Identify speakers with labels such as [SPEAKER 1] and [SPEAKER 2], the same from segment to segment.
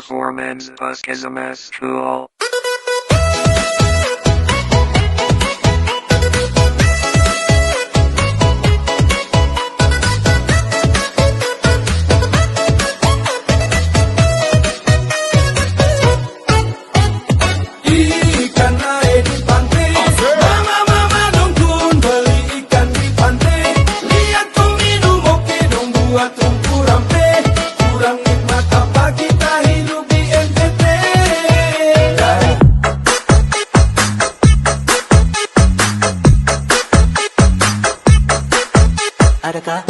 [SPEAKER 1] performance Buskisms Cool.
[SPEAKER 2] Ikan air di pantai, mama nungguin beli ikan di pantai. Lihat tuh minum oke dong buat tungku rampe. Kurang nikmat apa kita hidup di NTT.
[SPEAKER 3] Adakah?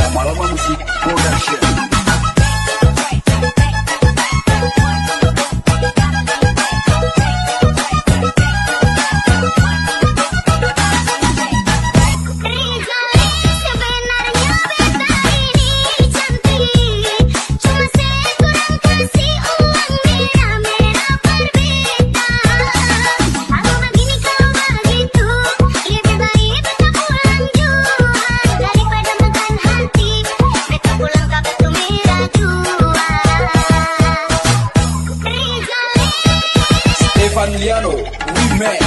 [SPEAKER 2] Lama-lama musik production. Evan Liano, remix.